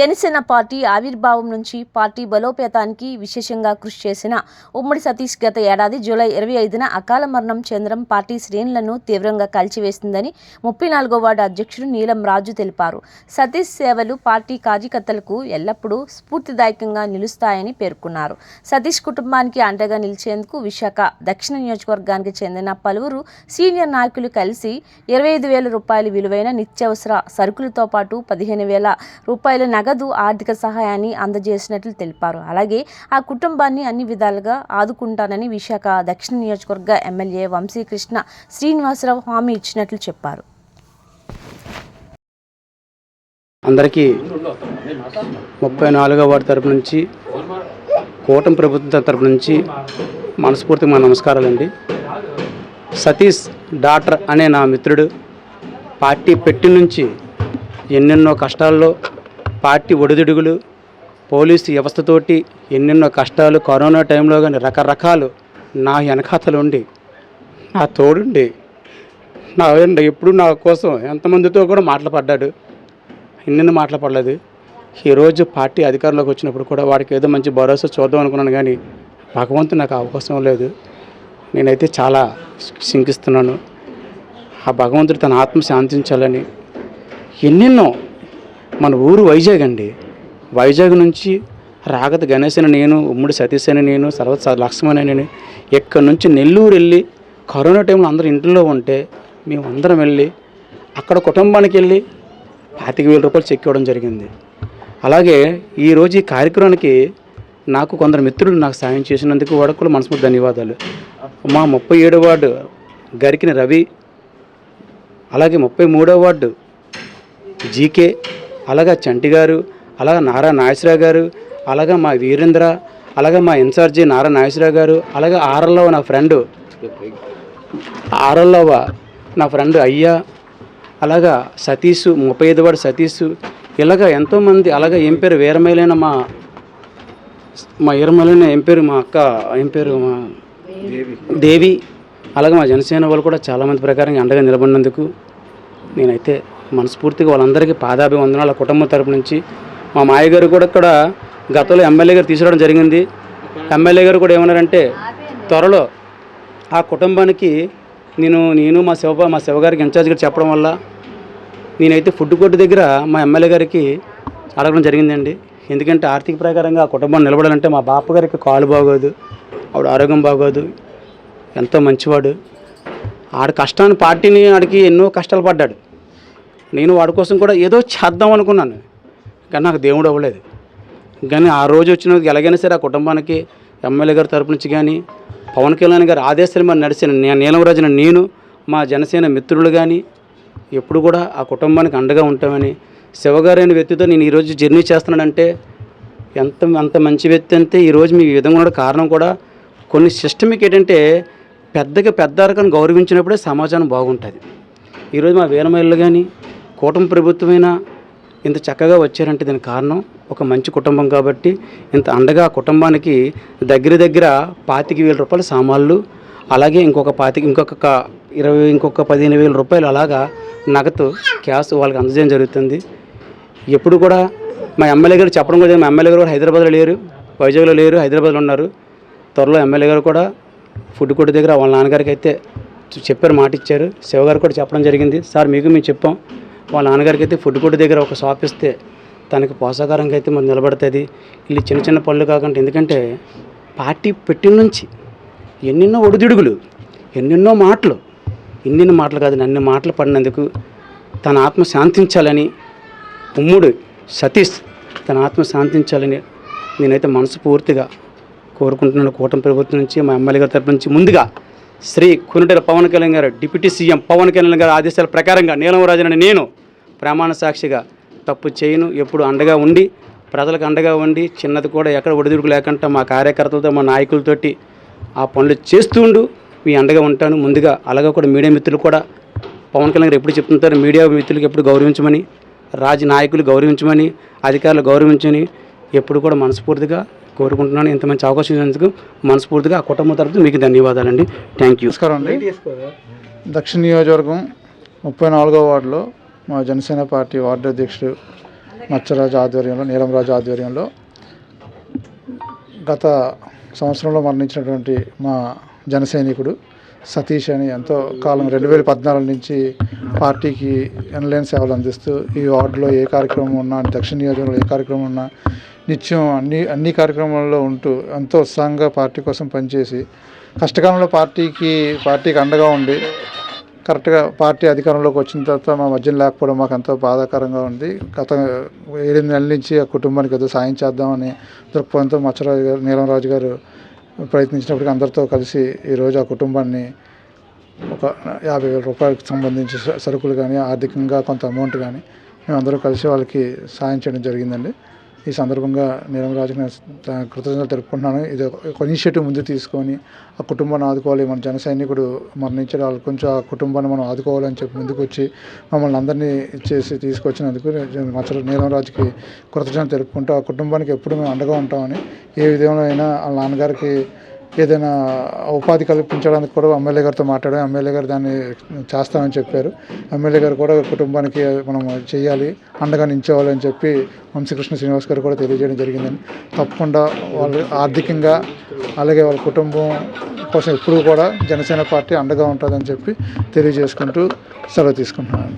Janasena party ఆవిర్భావం నుంచి party బలోపేతానికి విశేషంగా కృషి చేసిన ఉమ్మడి సతీష్ గత ఏడాది జూలై 25న అకాల మరణం చెందడం పార్టీ శ్రేణులను తీవ్రంగా కలిచివేసిందని 34వ వార్డు అధ్యక్షుడు నీలం రాజు తెలిపారు. సతీష్ సేవలు పార్టీ కార్యకర్తలకు ఎల్లప్పుడూ స్ఫూర్తిదాయకంగా నిలుస్తాయని పేర్కొన్నారు. సతీష్ కుటుంబానికి అండగా నిలిచేందుకు విశాఖ దక్షిణ నియోజకవర్గానికి చెందిన పలువురు సీనియర్ నాయకులు కలిసి 25,000 రూపాయల విలువైన నిత్యావసర సరుకులతో పాటు 15,000 రూపాయల నగదు ఆర్థిక సహాయాన్ని అందజేసినట్లు తెలిపారు. అలాగే ఆ కుటుంబాన్ని అన్ని విధాలుగా ఆదుకుంటానని విశాఖ దక్షిణ నియోజకవర్గ ఎమ్మెల్యే వంశీకృష్ణ శ్రీనివాసరావు హామీ ఇచ్చినట్లు చెప్పారు. అందరికీ 34వ వార్డు తరపు నుంచి కూటమి ప్రభుత్వం తరపు నుంచి మనస్ఫూర్తిగా నమస్కారాలండి. సతీష్ డాక్టర్ అనే నా మిత్రుడు పార్టీ పెట్టి నుంచి ఎన్నెన్నో కష్టాల్లో పార్టీ ఒడిదుడుగులు పోలీసు వ్యవస్థతోటి ఎన్నెన్నో కష్టాలు కరోనా టైంలో కానీ రకరకాలు నా వెనకాతలు ఉండి నా తోడుండి నా ఎప్పుడు నా కోసం ఎంతమందితో కూడా మాట్లాడాడు. ఎన్నెన్నో మాట్లాడలేదు. ఈరోజు పార్టీ అధికారంలోకి వచ్చినప్పుడు కూడా వాడికి ఏదో మంచి భరోసా చూద్దాం అనుకున్నాను, కానీ భగవంతుడు నాకు అవకాశం లేదు. నేనైతే చాలా చింకిస్తున్నాను. ఆ భగవంతుడు తన ఆత్మ శాంతించాలని ఎన్నెన్నో మన ఊరు వైజాగ్ అండి. వైజాగ్ నుంచి రాగత గణేష్ అని నేను, ఉమ్మడి సతీష్ అని నేను, సర్వత లక్ష్మణ్ అని నేను ఎక్కడి నుంచి నెల్లూరు వెళ్ళి కరోనా టైంలో అందరూ ఇంట్లో ఉంటే మేము అందరం వెళ్ళి అక్కడ కుటుంబానికి వెళ్ళి 25,000 రూపాయలు చెక్ ఇవ్వడం జరిగింది. అలాగే ఈరోజు ఈ కార్యక్రమానికి నాకు కొందరు మిత్రులు నాకు సాయం చేసినందుకు వాడికి కూడా మనస్ఫూర్తి ధన్యవాదాలు. మా 37వ వార్డు గరికిన రవి, అలాగే 33వ వార్డు జీకే, అలాగా చంటి గారు, అలాగే నారా నాగేశ్వరరావు గారు, అలాగే మా వీరేంద్ర, అలాగే మా ఇన్ఛార్జి నారా నాగేశ్వరరావు గారు, అలాగే ఆరల్లవ నా ఫ్రెండ్ అయ్యా, అలాగా సతీష్ 35వ వార్డు సతీష్, ఇలాగ ఎంతోమంది, అలాగే ఏం పేరు వీరమైలైన మా వీరమైలైన ఏం పేరు మా అక్క ఏం పేరు మా దేవి, అలాగే మా జనసేన వాళ్ళు కూడా చాలామంది ప్రకారంగా అండగా నిలబడినందుకు నేనైతే మనస్ఫూర్తిగా వాళ్ళందరికీ పాదాభివందనాలు. కుటుంబం తరపు నుంచి మా మాయగారు కూడా ఇక్కడ గతంలో ఎమ్మెల్యే గారు తీసుకురావడం జరిగింది. ఎమ్మెల్యే గారు కూడా ఏమన్నారంటే త్వరలో ఆ కుటుంబానికి నేను మా శివగారికి ఇన్ఛార్జ్ గారు చెప్పడం వల్ల నేనైతే ఫుడ్ కోర్టు దగ్గర మా ఎమ్మెల్యే గారికి అడగడం జరిగిందండి. ఎందుకంటే ఆర్థిక ప్రకారంగా ఆ కుటుంబం నిలబడాలంటే మా బాప గారికి కాలు బాగోదు, ఆవిడ ఆరోగ్యం బాగోదు, ఎంతో మంచివాడు. ఆడ కష్టాన్ని పార్టీని ఆడికి ఎన్నో కష్టాలు పడ్డాడు. నేను వాడి కోసం కూడా ఏదో చేద్దాం అనుకున్నాను, కానీ నాకు దేవుడు అవ్వలేదు. కానీ ఆ రోజు వచ్చిన ఎలాగైనా సరే ఆ కుటుంబానికి ఎమ్మెల్యే గారి తరపు నుంచి కానీ పవన్ కళ్యాణ్ గారి ఆదేశాలు మరి నడిచిన నీలం రాజున నేను, మా జనసేన మిత్రులు కానీ ఎప్పుడు కూడా ఆ కుటుంబానికి అండగా ఉంటామని, శివగారు అనే వ్యక్తితో నేను ఈరోజు జర్నీ చేస్తున్నానంటే అంత మంచి వ్యక్తి అంటే ఈరోజు మీ విధంగా ఉన్న కారణం కూడా కొన్ని సిస్టమిక్ ఏంటంటే పెద్ద అరకను గౌరవించినప్పుడే సమాజం బాగుంటుంది. ఈరోజు మా వీరమహిళలు కానీ కూటమి ప్రభుత్వమైనా ఇంత చక్కగా వచ్చారంటే దీనికి కారణం ఒక మంచి కుటుంబం కాబట్టి ఇంత అండగా కుటుంబానికి దగ్గర 25,000 రూపాయల సామాన్లు, అలాగే ఇంకొక 15,000 రూపాయలు అలాగా నగదు క్యాష్ వాళ్ళకి అందజేయడం జరుగుతుంది. ఎప్పుడు కూడా మా ఎమ్మెల్యే గారు చెప్పడం కూడా, మా ఎమ్మెల్యే గారు కూడా హైదరాబాద్లో లేరు, వైజాగ్లో లేరు, హైదరాబాద్లో ఉన్నారు. త్వరలో ఎమ్మెల్యే గారు కూడా ఫుడ్ కోర్టు దగ్గర వాళ్ళ నాన్నగారికి అయితే చెప్పారు, మాట ఇచ్చారు. శివగారు కూడా చెప్పడం జరిగింది, సార్ మీకు మేము చెప్పాం, వాళ్ళ నాన్నగారికి అయితే ఫుడ్ కోర్టు దగ్గర ఒక షాప్ ఇస్తే తనకి పోషాకారంగా అయితే మరి నిలబడుతుంది. వీళ్ళు చిన్న పనులు కాకుండా, ఎందుకంటే పార్టీ పెట్టిన నుంచి ఎన్నెన్నో ఒడిదుడుగులు, ఎన్నెన్నో మాటలు కాదు అన్ని మాటలు పడినందుకు తన ఆత్మ శాంతించాలని, ఉమ్ముడు సతీష్ తన ఆత్మ శాంతించాలని నేనైతే మనస్ఫూర్తిగా కోరుకుంటున్నాను. కూటమి ప్రభుత్వం నుంచి మా ఎమ్మెల్యే గారి తరపు నుంచి ముందుగా శ్రీ కునుటెల పవన్ కళ్యాణ్ గారు, డిప్యూటీ సీఎం పవన్ కళ్యాణ్ గారి ఆదేశాల ప్రకారంగా నీలం రాజునని నేను ప్రమాణ సాక్షిగా తప్పు చేయను, ఎప్పుడు అండగా ఉండి ప్రజలకు అండగా ఉండి చిన్నది కూడా ఎక్కడ ఒడిదుడుకు లేకుండా మా కార్యకర్తలతో మా నాయకులతోటి ఆ పనులు చేస్తుండు మీ అండగా ఉంటాను. ముందుగా అలాగే కూడా మీడియా మిత్రులు కూడా పవన్ కళ్యాణ్ గారు ఎప్పుడు చెప్తుంటారు, మీడియా మిత్రులకు ఎప్పుడు గౌరవించమని, నాయకులు గౌరవించమని, అధికారులు గౌరవించని ఎప్పుడు కూడా మనస్ఫూర్తిగా కోరుకుంటున్నాను. ఇంత మంచి అవకాశం ఇచ్చినందుకు మనస్ఫూర్తిగా ఆ కుటుంబం తరపున మీకు ధన్యవాదాలండి. Thank you. నమస్కారం అండి. దక్షిణ నియోజకవర్గం 34వ వార్డులో మా జనసేన పార్టీ వార్డు అధ్యక్షుడు మచ్చరాజు ఆధ్వర్యంలో, నీలంరాజు ఆధ్వర్యంలో గత సంవత్సరంలో మరణించినటువంటి మా జన సైనికుడు సతీష్ అని ఎంతో కాలం 2014 నుంచి పార్టీకి ఎనలేని సేవలు అందిస్తూ ఈ వార్డులో ఏ కార్యక్రమం ఉన్నా, దక్షిణ నియోజకవర్గంలో ఏ కార్యక్రమం ఉన్నా నిత్యం అన్ని కార్యక్రమాల్లో ఉంటూ ఎంతో ఉత్సాహంగా పార్టీ కోసం పనిచేసి కష్టకాలంలో పార్టీకి అండగా ఉండి కరెక్ట్గా పార్టీ అధికారంలోకి వచ్చిన తర్వాత మా మధ్యన లేకపోవడం మాకు ఎంతో బాధాకరంగా ఉంది. గత 7 నెలల నుంచి ఆ కుటుంబానికి ఏదో సాయం చేద్దామని దృక్పథంతో మచ్చరాజు గారు, నీలంరాజు గారు ప్రయత్నించినప్పటికీ అందరితో కలిసి ఈరోజు ఆ కుటుంబాన్ని ఒక 50,000 రూపాయలకు సంబంధించి సరుకులు కానీ, ఆర్థికంగా కొంత అమౌంట్ కానీ మేమందరూ కలిసి వాళ్ళకి సాయం చేయడం జరిగిందండి. ఈ సందర్భంగా నీలంరాజుకి నేను కృతజ్ఞతలు తెలుపుకుంటున్నాను. ఇది ఒక ఇనిషియేటివ్ ముందు తీసుకొని ఆ కుటుంబాన్ని ఆదుకోవాలి, మన జన సైనికుడు మరణించాడు, వాళ్ళు కొంచెం ఆ కుటుంబాన్ని మనం ఆదుకోవాలని చెప్పి ముందుకు వచ్చి మమ్మల్ని అందరినీ ఇచ్చేసి తీసుకొచ్చినందుకు నీలంరాజుకి కృతజ్ఞతలు తెలుపుకుంటూ ఆ కుటుంబానికి ఎప్పుడు మేము అండగా ఉంటామని, ఏ విధంగా అయినా వాళ్ళ నాన్నగారికి ఏదైనా ఉపాధి కల్పించడానికి కూడా ఎమ్మెల్యే గారితో మాట్లాడాం. ఎమ్మెల్యే గారు దాన్ని చేస్తామని చెప్పారు. ఎమ్మెల్యే గారు కూడా కుటుంబానికి మనం చేయాలి, అండగా నిల్చోవాలి అని చెప్పి వంశీకృష్ణ శ్రీనివాస్ గారు కూడా తెలియజేయడం జరిగిందని. తప్పకుండా వాళ్ళు ఆర్థికంగా అలాగే వాళ్ళ కుటుంబం కోసం ఎప్పుడూ కూడా జనసేన పార్టీ అండగా ఉంటుందని చెప్పి తెలియజేసుకుంటూ సెలవు తీసుకుంటున్నాను.